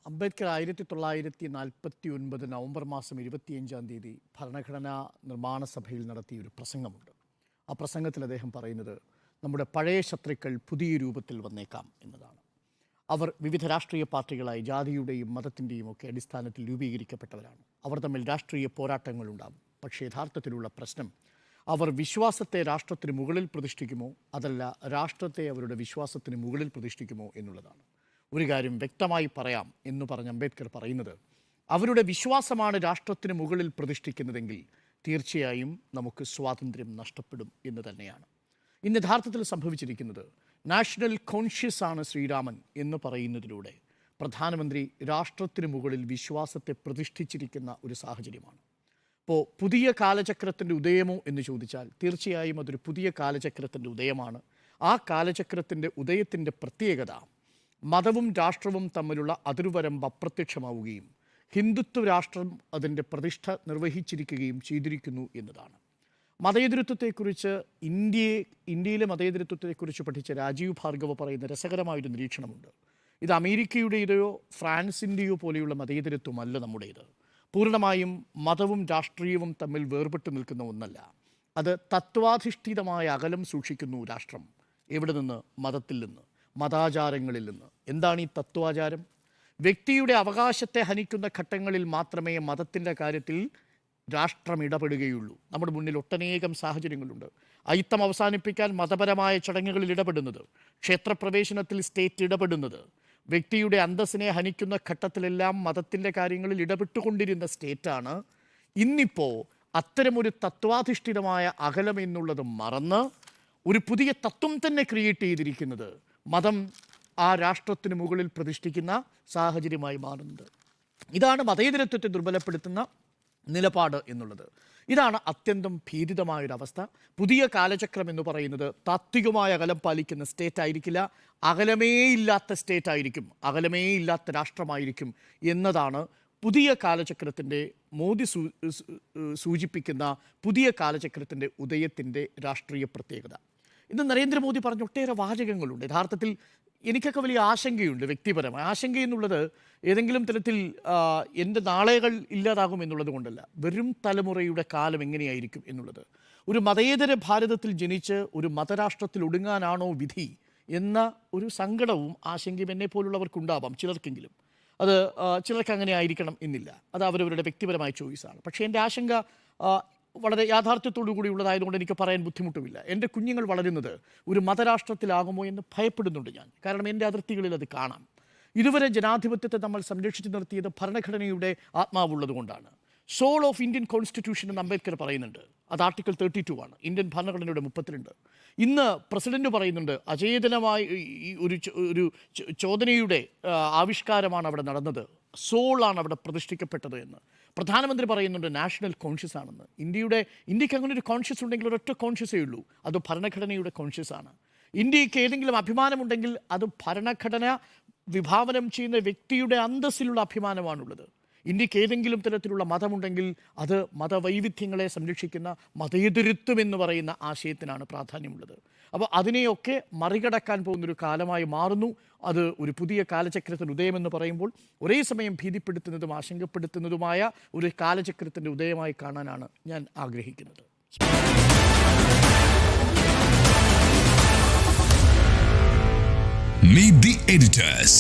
Ambedkar 1949 November മാസം 25-ാം തീയതി ഭരണഘടനാ നിർമ്മാണ സഭയിൽ നടത്തിയ ഒരു പ്രസംഗമുണ്ട്. ആ പ്രസംഗത്തിൽ അദ്ദേഹം പറയുന്നത് നമ്മുടെ പഴയ ശത്രുക്കൾ പുതിയ രൂപത്തിൽ വന്നേക്കാം എന്നതാണ്. അവർ വിവിധ രാഷ്ട്രീയ പാർട്ടികളായി ജാതിയുടെയും മതത്തിൻ്റെയും ഒക്കെ അടിസ്ഥാനത്തിൽ രൂപീകരിക്കപ്പെട്ടവരാണ്. അവർ തമ്മിൽ രാഷ്ട്രീയ പോരാട്ടങ്ങളുണ്ടാകും. പക്ഷേ യഥാർത്ഥത്തിലുള്ള പ്രശ്നം അവർ വിശ്വാസത്തെ രാഷ്ട്രത്തിന് മുകളിൽ പ്രതിഷ്ഠിക്കുമോ അതല്ല രാഷ്ട്രത്തെ അവരുടെ വിശ്വാസത്തിന് മുകളിൽ പ്രതിഷ്ഠിക്കുമോ എന്നുള്ളതാണ്. ഒരു കാര്യം വ്യക്തമായി പറയാം എന്ന് പറഞ്ഞ് അംബേദ്കർ പറയുന്നത് അവരുടെ വിശ്വാസമാണ് രാഷ്ട്രത്തിന് മുകളിൽ പ്രതിഷ്ഠിക്കുന്നതെങ്കിൽ തീർച്ചയായും നമുക്ക് സ്വാതന്ത്ര്യം നഷ്ടപ്പെടും എന്ന് തന്നെയാണ്. ഇന്ന് യഥാർത്ഥത്തിൽ സംഭവിച്ചിരിക്കുന്നത് നാഷണൽ കോൺഷ്യസ് ആണ് ശ്രീരാമൻ എന്ന് പറയുന്നതിലൂടെ പ്രധാനമന്ത്രി രാഷ്ട്രത്തിന് മുകളിൽ വിശ്വാസത്തെ പ്രതിഷ്ഠിച്ചിരിക്കുന്ന ഒരു സാഹചര്യമാണ്. അപ്പോൾ പുതിയ കാലചക്രത്തിൻ്റെ ഉദയമോ എന്ന് ചോദിച്ചാൽ തീർച്ചയായും അതൊരു പുതിയ കാലചക്രത്തിൻ്റെ ഉദയമാണ്. ആ കാലചക്രത്തിൻ്റെ ഉദയത്തിൻ്റെ പ്രത്യേകത മതവും രാഷ്ട്രവും തമ്മിലുള്ള അതിർവരമ്പ് അപ്രത്യക്ഷമാവുകയും ഹിന്ദുത്വ രാഷ്ട്രം അതിൻ്റെ പ്രതിഷ്ഠ നിർവഹിച്ചിരിക്കുകയും ചെയ്തിരിക്കുന്നു എന്നതാണ്. മതേതരത്വത്തെക്കുറിച്ച് ഇന്ത്യയിലെ മതേതരത്വത്തെക്കുറിച്ച് പഠിച്ച രാജീവ് ഭാർഗവ പറയുന്ന രസകരമായൊരു നിരീക്ഷണമുണ്ട്. ഇത് അമേരിക്കയുടേതോ ഫ്രാൻസിൻ്റെയോ പോലെയുള്ള മതേതരത്വമല്ല നമ്മുടേത്. പൂർണ്ണമായും മതവും രാഷ്ട്രീയവും തമ്മിൽ വേർപെട്ട് നിൽക്കുന്ന ഒന്നല്ല. അത് തത്വാധിഷ്ഠിതമായ അകലം സൂക്ഷിക്കുന്നു രാഷ്ട്രം. എവിടെ നിന്ന്? മതത്തിൽ നിന്ന്, മതാചാരങ്ങളിൽ നിന്ന്. എന്താണ് ഈ തത്വാചാരം? വ്യക്തിയുടെ അവകാശത്തെ ഹനിക്കുന്ന ഘട്ടങ്ങളിൽ മാത്രമേ മതത്തിൻ്റെ കാര്യത്തിൽ രാഷ്ട്രം ഇടപെടുകയുള്ളൂ. നമ്മുടെ മുന്നിൽ ഒട്ടനേകം സാഹചര്യങ്ങളുണ്ട്. അയിത്തം അവസാനിപ്പിക്കാൻ മതപരമായ ചടങ്ങുകളിൽ ഇടപെടുന്നത്, ക്ഷേത്രപ്രവേശനത്തിൽ സ്റ്റേറ്റ് ഇടപെടുന്നത്, വ്യക്തിയുടെ അന്തസ്സിനെ ഹനിക്കുന്ന ഘട്ടത്തിലെല്ലാം മതത്തിൻ്റെ കാര്യങ്ങളിൽ ഇടപെട്ടുകൊണ്ടിരുന്ന സ്റ്റേറ്റാണ് ഇന്നിപ്പോൾ അത്തരമൊരു തത്വാധിഷ്ഠിതമായ അകലം എന്നുള്ളത് മറന്ന് ഒരു പുതിയ തത്വം തന്നെ ക്രിയേറ്റ് ചെയ്തിരിക്കുന്നത്. മതം ആ രാഷ്ട്രത്തിന് മുകളിൽ പ്രതിഷ്ഠിക്കുന്ന സാഹചര്യമായി മാറുന്നത്. ഇതാണ് മതേതരത്വത്തെ ദുർബലപ്പെടുത്തുന്ന നിലപാട് എന്നുള്ളത്. ഇതാണ് അത്യന്തം ഭീതിതമായൊരവസ്ഥ. പുതിയ കാലചക്രം എന്ന് പറയുന്നത് താത്വികമായ അകലം പാലിക്കുന്ന സ്റ്റേറ്റ് ആയിരിക്കില്ല, അകലമേ ഇല്ലാത്ത സ്റ്റേറ്റ് ആയിരിക്കും, അകലമേ ഇല്ലാത്ത രാഷ്ട്രമായിരിക്കും എന്നതാണ് പുതിയ കാലചക്രത്തിൻ്റെ മോദി സൂചിപ്പിക്കുന്ന പുതിയ കാലചക്രത്തിൻ്റെ ഉദയത്തിൻ്റെ രാഷ്ട്രീയ പ്രത്യേകത. ഇന്ന് നരേന്ദ്രമോദി പറഞ്ഞ ഒട്ടേറെ വാചകങ്ങളുണ്ട്. യഥാർത്ഥത്തിൽ എനിക്കൊക്കെ വലിയ ആശങ്കയുണ്ട്. വ്യക്തിപരമായ ആശങ്ക എന്നുള്ളത് ഏതെങ്കിലും തരത്തിൽ എൻ്റെ നാളെകൾ ഇല്ലാതാകും എന്നുള്ളത് കൊണ്ടല്ല, വരും തലമുറയുടെ കാലം എങ്ങനെയായിരിക്കും എന്നുള്ളത്. ഒരു മതേതര ഭാരതത്തിൽ ജനിച്ച് ഒരു മതരാഷ്ട്രത്തിൽ ഒടുങ്ങാനാണോ വിധി എന്ന ഒരു സങ്കടവും ആശങ്കയും എന്നെ പോലുള്ളവർക്കുണ്ടാവാം, ചിലർക്കെങ്കിലും. അത് ചിലർക്ക് അങ്ങനെ ആയിരിക്കണം എന്നില്ല. അത് അവരവരുടെ വ്യക്തിപരമായ ചോയ്സാണ്. പക്ഷേ എൻ്റെ ആശങ്ക വളരെ യാഥാർത്ഥ്യത്തോടു കൂടിയുള്ളതായതുകൊണ്ട് എനിക്ക് പറയാൻ ബുദ്ധിമുട്ടുമില്ല. എൻ്റെ കുഞ്ഞുങ്ങൾ വളരുന്നത് ഒരു മതരാഷ്ട്രത്തിലാകുമോ എന്ന് ഭയപ്പെടുന്നുണ്ട് ഞാൻ. കാരണം എൻ്റെ അതിർത്തികളിൽ അത് കാണാം. ഇതുവരെ ജനാധിപത്യത്തെ നമ്മൾ സംരക്ഷിച്ചു നിർത്തിയത് ഭരണഘടനയുടെ ആത്മാവുള്ളത് കൊണ്ടാണ്. സോൾ ഓഫ് ഇന്ത്യൻ കോൺസ്റ്റിറ്റ്യൂഷൻ എന്ന് അംബേദ്കർ പറയുന്നുണ്ട്. അത് ആർട്ടിക്കിൾ 32 ആണ്, ഇന്ത്യൻ ഭരണഘടനയുടെ 32. ഇന്ന് പ്രസിഡന്റ് പറയുന്നുണ്ട് അചേതനമായ ഒരു ചോദനയുടെ ആവിഷ്കാരമാണ് അവിടെ നടന്നത്, സോളാണ് അവിടെ പ്രതിഷ്ഠിക്കപ്പെട്ടത് എന്ന്. പ്രധാനമന്ത്രി പറയുന്നുണ്ട് നാഷണൽ കോൺഷ്യസ് ആണെന്ന്. ഇന്ത്യക്ക് അങ്ങനെ ഒരു കോൺഷ്യസ് ഉണ്ടെങ്കിൽ ഒരൊറ്റ കോൺഷ്യസേ ഉള്ളൂ, അത് ഭരണഘടനയുടെ കോൺഷ്യസ് ആണ്. ഇന്ത്യക്ക് ഏതെങ്കിലും അഭിമാനമുണ്ടെങ്കിൽ അത് ഭരണഘടന വിഭാവനം ചെയ്യുന്ന വ്യക്തിയുടെ അന്തസ്സിലുള്ള അഭിമാനമാണുള്ളത്. ഇന്ത്യക്ക് ഏതെങ്കിലും തരത്തിലുള്ള മതമുണ്ടെങ്കിൽ അത് മതവൈവിധ്യങ്ങളെ സംരക്ഷിക്കുന്ന മതേതരത്വം എന്ന് പറയുന്ന ആശയത്തിനാണ് പ്രാധാന്യമുള്ളത്. അപ്പോൾ അതിനെയൊക്കെ മറികടക്കാൻ പോകുന്നൊരു കാലമായി മാറുന്നു. അത് ഒരു പുതിയ കാലചക്രത്തിൻ്റെ ഉദയമെന്ന് പറയുമ്പോൾ ഒരേ സമയം ഭീതിപ്പെടുത്തുന്നതും ആശങ്കപ്പെടുത്തുന്നതുമായ ഒരു കാലചക്രത്തിൻ്റെ ഉദയമായി കാണാനാണ് ഞാൻ ആഗ്രഹിക്കുന്നത്. Meet the editors.